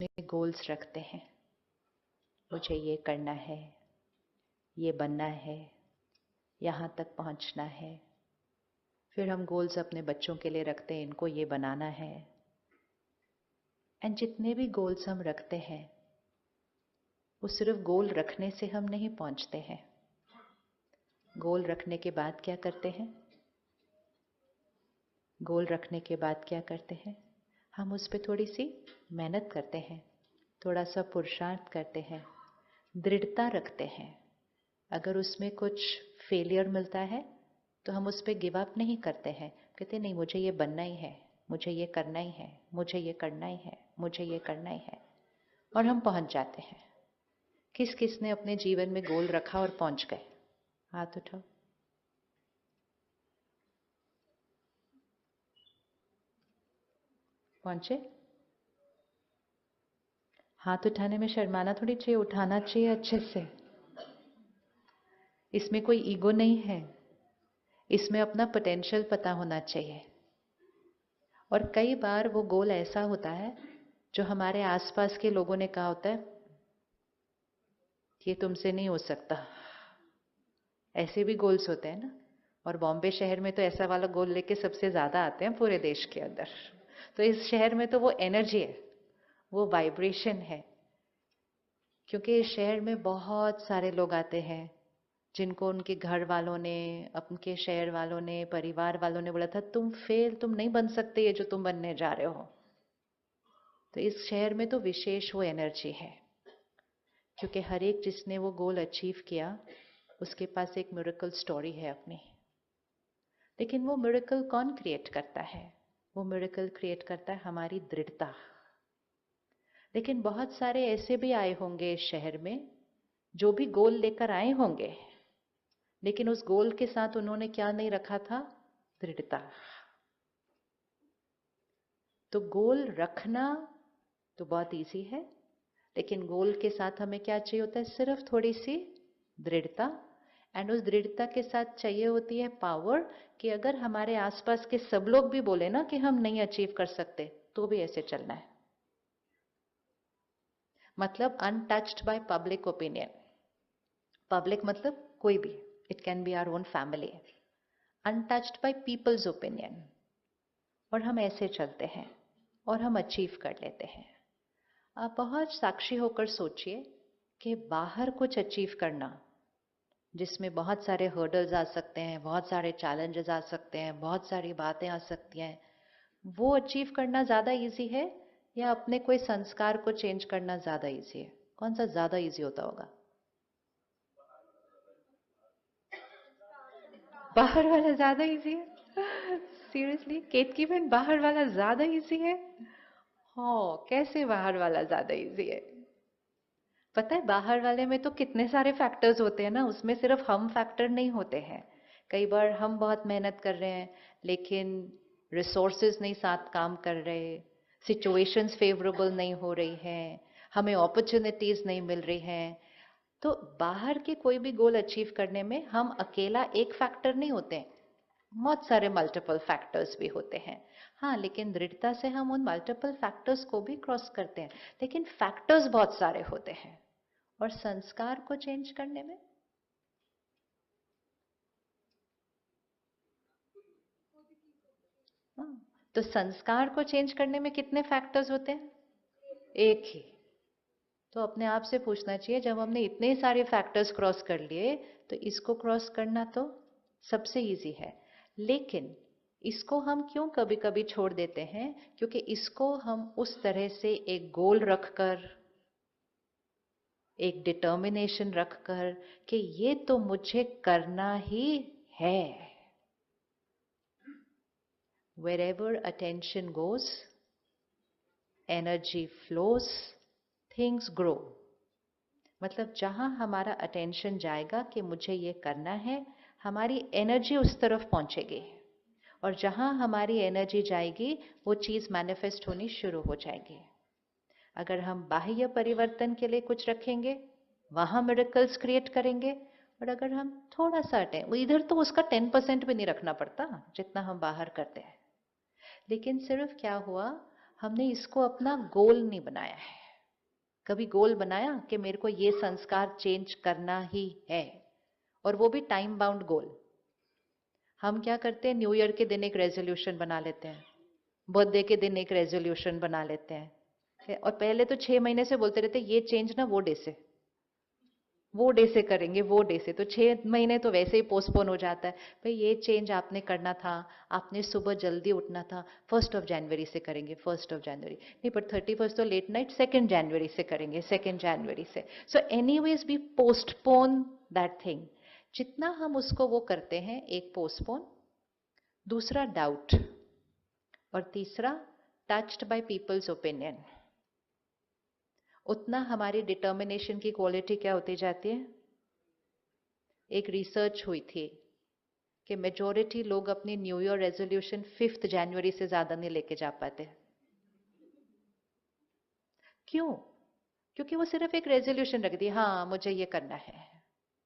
जिसमें गोल्स रखते हैं, मुझे ये करना है, ये बनना है, यहाँ तक पहुँचना है। फिर हम गोल्स अपने बच्चों के लिए रखते हैं, इनको ये बनाना है। एंड जितने भी गोल्स हम रखते हैं वो सिर्फ गोल रखने से हम नहीं पहुंचते हैं। गोल रखने के बाद क्या करते हैं? गोल रखने के बाद क्या करते हैं? हम उस पर थोड़ी सी मेहनत करते हैं, थोड़ा सा पुरुषार्थ करते हैं, दृढ़ता रखते हैं। अगर उसमें कुछ फेलियर मिलता है तो हम उस पर गिव अप नहीं करते हैं, कहते नहीं मुझे ये बनना ही है, मुझे ये करना ही है, मुझे ये करना ही है, मुझे ये करना ही है, और हम पहुंच जाते हैं। किस किस ने अपने जीवन में गोल रखा और पहुंच गए? हाथ उठाओ। पहुंचे? हाथ उठाने में शर्माना थोड़ी चाहिए, उठाना चाहिए अच्छे से। इसमें कोई ईगो नहीं है, इसमें अपना पोटेंशियल पता होना चाहिए। और कई बार वो गोल ऐसा होता है जो हमारे आसपास के लोगों ने कहा होता है ये तुमसे नहीं हो सकता। ऐसे भी गोल्स होते हैं ना। और बॉम्बे शहर में तो ऐसा वाला गोल लेके सबसे ज्यादा आते हैं पूरे देश के अंदर। तो इस शहर में तो वो एनर्जी है, वो वाइब्रेशन है। क्योंकि इस शहर में बहुत सारे लोग आते हैं जिनको उनके घर वालों ने, उनके शहर वालों ने, परिवार वालों ने बोला था तुम फेल, तुम नहीं बन सकते ये जो तुम बनने जा रहे हो। तो इस शहर में तो विशेष वो एनर्जी है, क्योंकि हर एक जिसने वो गोल अचीव किया उसके पास एक मिरेकल स्टोरी है अपनी। लेकिन वो मिरेकल कौन क्रिएट करता है? वो मिरेकल क्रिएट करता है हमारी दृढ़ता। लेकिन बहुत सारे ऐसे भी आए होंगे इस शहर में जो भी गोल लेकर आए होंगे, लेकिन उस गोल के साथ उन्होंने क्या नहीं रखा था? दृढ़ता। तो गोल रखना तो बहुत इजी है, लेकिन गोल के साथ हमें क्या चाहिए होता है? सिर्फ थोड़ी सी दृढ़ता। एंड उस दृढ़ता के साथ चाहिए होती है पावर, कि अगर हमारे आसपास के सब लोग भी बोले ना कि हम नहीं अचीव कर सकते, तो भी ऐसे चलना है। मतलब untouched by public opinion. Public मतलब कोई भी, it can be our own family. Untouched by people's opinion. और हम ऐसे चलते हैं और हम अचीव कर लेते हैं। आप बहुत साक्षी होकर सोचिए कि बाहर कुछ अचीव करना, जिसमें बहुत सारे हर्डल्स आ सकते हैं, बहुत सारे चैलेंजेस आ सकते हैं, बहुत सारी बातें आ सकती हैं, वो अचीव करना ज़्यादा इजी है या अपने कोई संस्कार को चेंज करना ज़्यादा इजी है? कौन सा ज़्यादा इजी होता होगा? बाहर वाला ज़्यादा इजी है? सीरियसली केतकी बहन, बाहर वाला ज़्यादा इजी है? हाँ, कैसे बाहर वाला ज़्यादा इजी है? पता है बाहर वाले में तो कितने सारे फैक्टर्स होते हैं ना, उसमें सिर्फ हम फैक्टर नहीं होते हैं। कई बार हम बहुत मेहनत कर रहे हैं लेकिन रिसोर्सेज नहीं साथ काम कर रहे, सिचुएशंस फेवरेबल नहीं हो रही हैं, हमें अपॉर्चुनिटीज नहीं मिल रही हैं। तो बाहर के कोई भी गोल अचीव करने में हम अकेला एक फैक्टर नहीं होते हैं, बहुत सारे मल्टीपल फैक्टर्स भी होते हैं। हाँ, लेकिन दृढ़ता से हम उन मल्टीपल फैक्टर्स को भी क्रॉस करते हैं, लेकिन फैक्टर्स बहुत सारे होते हैं। और संस्कार को चेंज करने में, हाँ, तो संस्कार को चेंज करने में कितने फैक्टर्स होते हैं? एक ही। तो अपने आप से पूछना चाहिए, जब हमने इतने सारे फैक्टर्स क्रॉस कर लिए तो इसको क्रॉस करना तो सबसे इजी है। लेकिन इसको हम क्यों कभी कभी छोड़ देते हैं? क्योंकि इसको हम उस तरह से एक गोल रखकर, एक डिटर्मिनेशन रखकर कि ये तो मुझे करना ही है। Wherever attention goes, energy flows, things grow। मतलब जहां हमारा अटेंशन जाएगा कि मुझे ये करना है, हमारी एनर्जी उस तरफ पहुंचेगी। और जहां हमारी एनर्जी जाएगी वो चीज मैनिफेस्ट होनी शुरू हो जाएगी। अगर हम बाह्य परिवर्तन के लिए कुछ रखेंगे, वहां मिरेकल्स क्रिएट करेंगे। और अगर हम थोड़ा सा हटें, इधर तो उसका 10% भी नहीं रखना पड़ता जितना हम बाहर करते हैं। लेकिन सिर्फ क्या हुआ, हमने इसको अपना गोल नहीं बनाया है। कभी गोल बनाया कि मेरे को ये संस्कार चेंज करना ही है, और वो भी टाइम बाउंड गोल? हम क्या करते हैं, न्यू ईयर के दिन एक रेजोल्यूशन बना लेते हैं, बर्थडे के दिन एक रेजोल्यूशन बना लेते हैं, और पहले तो 6 महीने से बोलते रहते ये चेंज ना वो डे से करेंगे, वो डे से, तो 6 महीने तो वैसे ही पोस्टपोन हो जाता है। भाई ये चेंज आपने करना था, आपने सुबह जल्दी उठना था, 1 जनवरी से करेंगे, 1 जनवरी नहीं, पर 31 तो लेट नाइट, 2 जनवरी से करेंगे, 2 जनवरी से। So anyways we postpone that thing. जितना हम उसको वो करते हैं, एक पोस्टपोन, दूसरा डाउट, और तीसरा टच्ड बाय पीपल्स ओपिनियन, उतना हमारी डिटर्मिनेशन की क्वालिटी क्या होती जाती है। एक रिसर्च हुई थी कि मेजॉरिटी लोग अपनी न्यू ईयर रेजोल्यूशन 5 जनवरी से ज्यादा नहीं लेके जा पाते। क्यों? क्योंकि वो सिर्फ एक रेजोल्यूशन रख दी, हाँ मुझे ये करना है,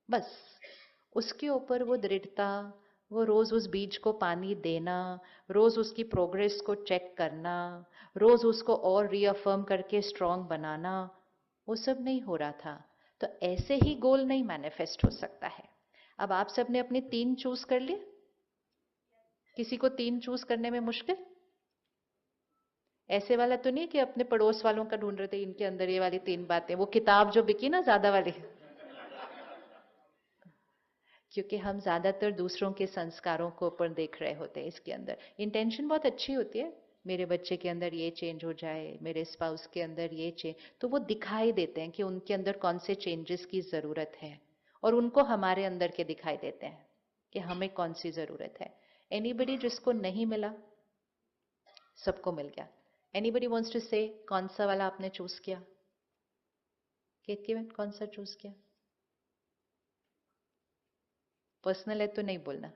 बस। उसके ऊपर वो दृढ़ता, वो रोज उस बीज को पानी देना, रोज उसकी प्रोग्रेस को चेक करना, रोज उसको और रीअफर्म करके स्ट्रांग बनाना, वो सब नहीं हो रहा था। तो ऐसे ही गोल नहीं मैनिफेस्ट हो सकता है। अब आप सबने अपने 3 चूज कर लिए, किसी को 3 चूज करने में मुश्किल? ऐसे वाला तो नहीं कि अपने पड़ोस वालों का ढूंढ रहे थे, इनके अंदर ये वाली 3 बातें, वो किताब जो बिकी ना ज्यादा वाली। क्योंकि हम ज्यादातर दूसरों के संस्कारों को ऊपर देख रहे होते हैं। इसके अंदर इंटेंशन बहुत अच्छी होती है, मेरे बच्चे के अंदर ये चेंज हो जाए, मेरे स्पाउस के अंदर ये चेंज, तो वो दिखाई देते हैं कि उनके अंदर कौन से चेंजेस की जरूरत है, और उनको हमारे अंदर के दिखाई देते हैं कि हमें कौन सी जरूरत है। एनीबडी जिसको नहीं मिला, सबको मिल गया। एनीबडी वांट्स टू से कौन सा वाला आपने चूज किया? केतकी बहन कौन सा चूज किया? पर्सनल है तो नहीं बोलना।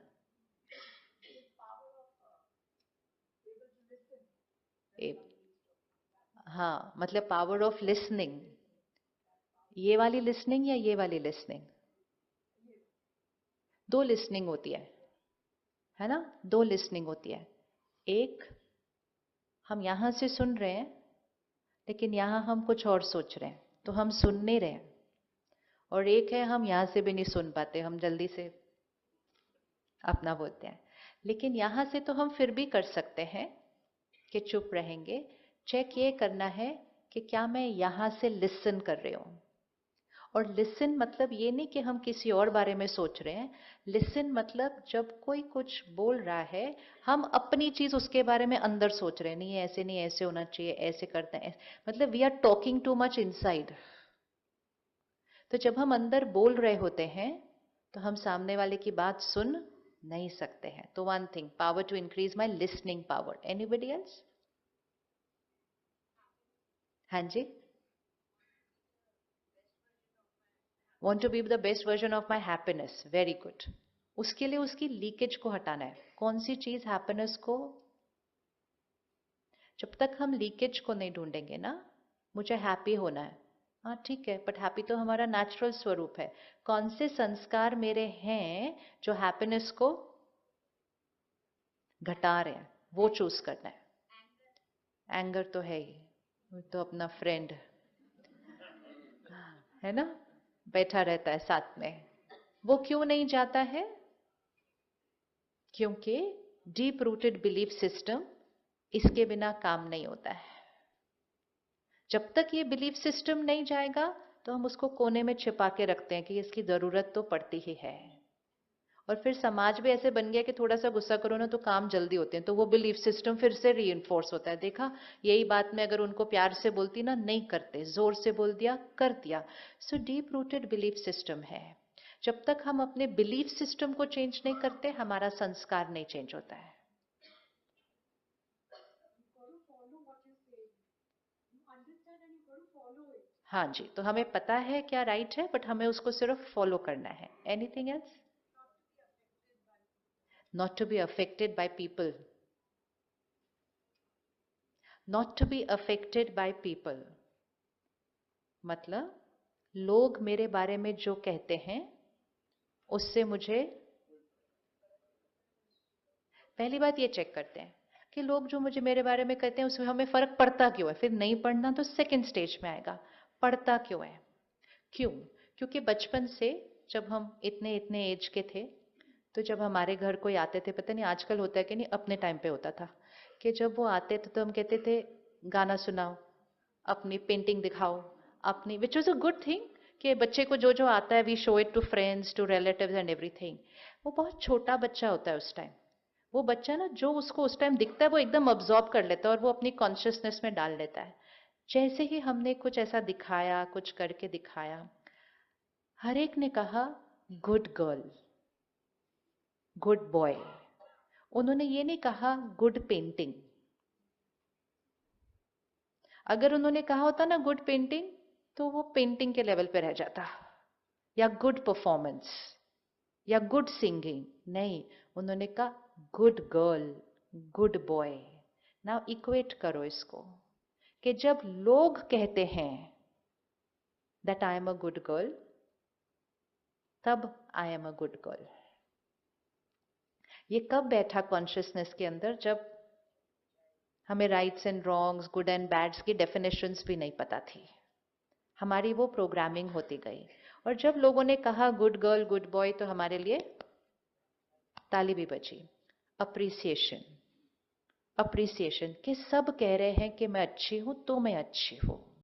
ए, हाँ, मतलब पावर ऑफ लिसनिंग। ये वाली लिसनिंग या ये वाली लिसनिंग? 2 लिसनिंग होती है ना? 2 लिसनिंग होती है। एक, हम यहां से सुन रहे हैं, लेकिन यहां हम कुछ और सोच रहे हैं, तो हम सुन नहीं रहे हैं। और एक है, हम यहां से भी नहीं सुन पाते, हम जल्दी से अपना बोलते हैं। लेकिन यहां से तो हम फिर भी कर सकते हैं कि चुप रहेंगे। चेक ये करना है कि क्या मैं यहां से लिसन कर रही हूं। और लिसन मतलब ये नहीं कि हम किसी और बारे में सोच रहे हैं। लिसन मतलब जब कोई कुछ बोल रहा है, हम अपनी चीज उसके बारे में अंदर सोच रहे हैं, नहीं ऐसे नहीं, ऐसे होना चाहिए, ऐसे करते हैं, मतलब we are talking too much inside. तो जब हम अंदर बोल रहे होते हैं, तो हम सामने वाले की बात सुन नहीं सकते हैं। तो one thing, power to increase my listening power. Anybody else? हाँ जी। Want to be the best version of my happiness, very good। उसके लिए उसकी लीकेज को हटाना है। कौन सी चीज हैप्पीनेस को, जब तक हम लीकेज को नहीं ढूंढेंगे ना, मुझे हैप्पी होना है, हाँ ठीक है, बट हैप्पी तो हमारा नेचुरल स्वरूप है। कौन से संस्कार मेरे हैं जो हैप्पीनेस को घटा रहे हैं, वो चूज करना है। एंगर तो है ही, वो तो अपना फ्रेंड है ना, बैठा रहता है साथ में। वो क्यों नहीं जाता है? क्योंकि डीप रूटेड बिलीफ सिस्टम इसके बिना काम नहीं होता है। जब तक ये बिलीफ सिस्टम नहीं जाएगा, तो हम उसको कोने में छिपा के रखते हैं कि इसकी जरूरत तो पड़ती ही है। और फिर समाज भी ऐसे बन गया कि थोड़ा सा गुस्सा करो ना तो काम जल्दी होते हैं, तो वो बिलीफ सिस्टम फिर से रीइंफोर्स होता है। देखा, यही बात मैं अगर उनको प्यार से बोलती ना, नहीं करते, जोर से बोल दिया, कर दिया। So deep rooted belief system है। जब तक हम अपने बिलीफ सिस्टम को चेंज नहीं करते, हमारा संस्कार नहीं चेंज होता है। हाँ जी, तो हमें पता है क्या राइट है, बट हमें उसको सिर्फ फॉलो करना है। Anything else? Not to be affected by people. Not to be affected by people मतलब लोग मेरे बारे में जो कहते हैं, उससे मुझे, पहली बात ये चेक करते हैं कि लोग जो मुझे मेरे बारे में कहते हैं उसमें हमें फर्क पड़ता क्यों है। फिर नहीं पड़ना तो सेकंड स्टेज में आएगा। पढ़ता क्यों है? क्यों? क्योंकि बचपन से जब हम इतने इतने एज के थे, तो जब हमारे घर कोई आते थे, पता नहीं आजकल होता है कि नहीं, अपने टाइम पे होता था कि जब वो आते थे तो हम कहते थे गाना सुनाओ, अपनी पेंटिंग दिखाओ, अपनी, which was a good thing कि बच्चे को जो जो आता है we show it to friends, to relatives and everything. वो बहुत छोटा बच्चा होता है उस टाइम। वो बच्चा ना जो उसको उस टाइम दिखता है वो एकदम अब्जॉर्ब कर लेता है और वो अपनी कॉन्शियसनेस में डाल लेता है। जैसे ही हमने कुछ ऐसा दिखाया, कुछ करके दिखाया, हर एक ने कहा गुड गर्ल, गुड बॉय। उन्होंने ये नहीं कहा गुड पेंटिंग। अगर उन्होंने कहा होता ना गुड पेंटिंग, तो वो पेंटिंग के लेवल पे रह जाता, या गुड परफॉर्मेंस, या गुड सिंगिंग। नहीं, उन्होंने कहा good girl, good boy. Now equate करो इसको, कि जब लोग कहते हैं that I am a good girl, तब I am a good girl. ये कब बैठा कॉन्शियसनेस के अंदर? जब हमें rights and wrongs, good and bads की डेफिनेशंस भी नहीं पता थी। हमारी वो प्रोग्रामिंग होती गई। और जब लोगों ने कहा गुड गर्ल, गुड बॉय, तो हमारे लिए ताली भी बजी। अप्रिसिएशन, अप्रिसिएशन कि सब कह रहे हैं कि मैं अच्छी हूं तो मैं अच्छी हूं।